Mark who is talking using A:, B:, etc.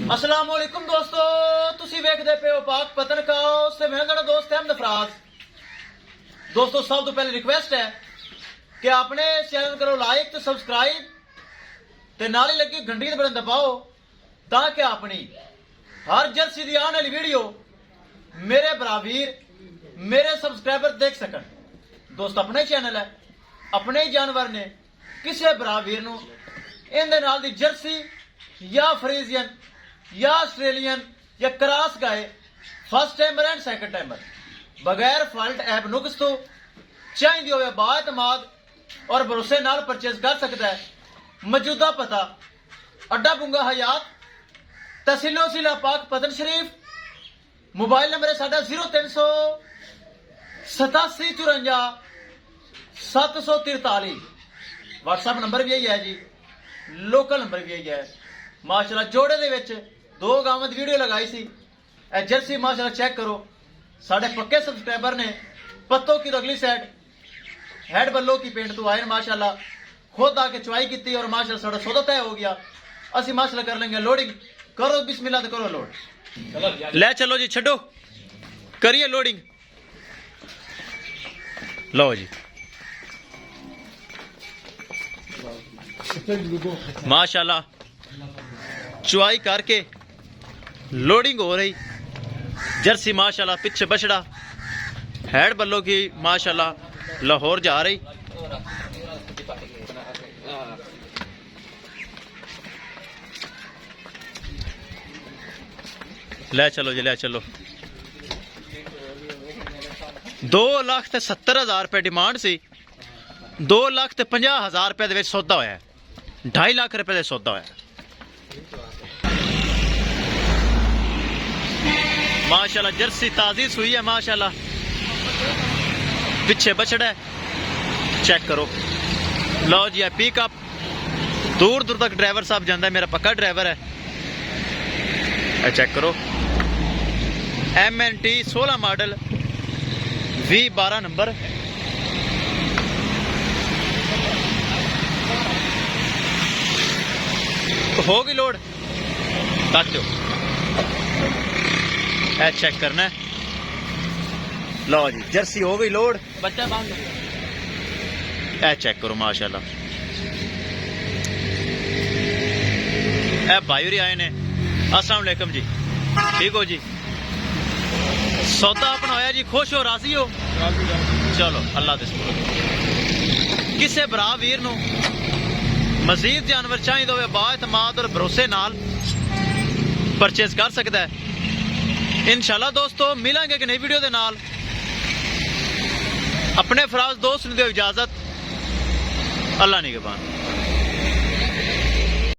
A: अस्सलाम वालेकुम दोस्तों, तुसी वेखदे पे हो पाक पतनकाउस ते मैं तेरा दोस्त अहमद फराज। दोस्तों सब तो पहले रिक्वेस्ट है कि अपने चैनल करो लाइक ते सब्सक्राइब ते नाल ही लगी घंटी दे बटन दबाओ ताकि अपनी हर जर्सी दी आने वाली वीडियो मेरे बरावीर मेरे सब्सक्राइबर देख सकन। दोस्त अपने चैनल है, अपने ही जानवर ने किसी बरावीर नूं इहदे नाल दी जर्सी या फ्रीजियन या ऑस्ट्रेलियन या cross guy first timer and second timer बगैर फॉल्ट ऐप नुक्स तो चाहिए हो बाएतमाद और भरोसे नाल परचेज कर सकता है। मौजूदा पता अड्डा बुंगा हयात तहसीलो जिला पाक पतन शरीफ। मोबाइल नंबर है साडा 0300 87 54 743। व्हाट्सएप नंबर भी यही है जी, लोकल नंबर भी यही है। माशाल्लाह जोड़े दे विच दो गावां दी वीडियो लगाई सी। ए जर्सी माशाल्लाह चेक करो, साडे पक्के सब्सक्राइबर ने पत्तों की अगली साइड हेड बल्लो की पेंट तो आए माशाल्लाह, खुद आके चुवाई की और माशाल्लाह साडा सौदा तय हो गया। असि माशाल्लाह कर लेंगे लोडिंग। करो बिस्मिल्लाह तो करो लोड। ले चलो जी, छड्डो करिए लोडिंग। लो जी माशाल्लाह चुवाई करके लोडिंग हो रही। जर्सी माशाल्लाह पीछे बछड़ा हेड बल्लो की माशाल्लाह लाहौर जा रही। ले चलो जी, ले चलो। 2,70,000 रुपए डिमांड सी, 2,50,000 रुपए दे विच सौदा होया, 2.5 लाख रुपए का सौदा होया। माशाल्लाह जर्सी ताजी सुई है माशाल्लाह, पीछे बछड़ा है चेक करो। लो जी पिकअप दूर दूर तक ड्राइवर साहब जाता है, मेरा पक्का ड्राइवर है। चेक करो MNT 16 मॉडल V12 नंबर। हो गई लोड, रख दो। ए चेक करना है। लो जी जर्सी हो गई लोड, बच्चा बांध दो। ए चेक करो माशाल्लाह। ए भाई होरी आए ने, अस्सलाम वालेकुम जी, ठीक हो जी? सौदा अपना होया जी, खुश हो, राजी हो? चलो अल्लाह दे सुपुर्द। किसे भरा वीर नूं मजीद जानवर चाहिए तो बाएतमाद और भरोसे नाल परचेज कर सकता है। इंशाल्लाह दोस्तों मिलेंगे कि नई वीडियो दे नाल। अपने फराज दोस्त ने दो इजाजत, अल्लाह निगहबान।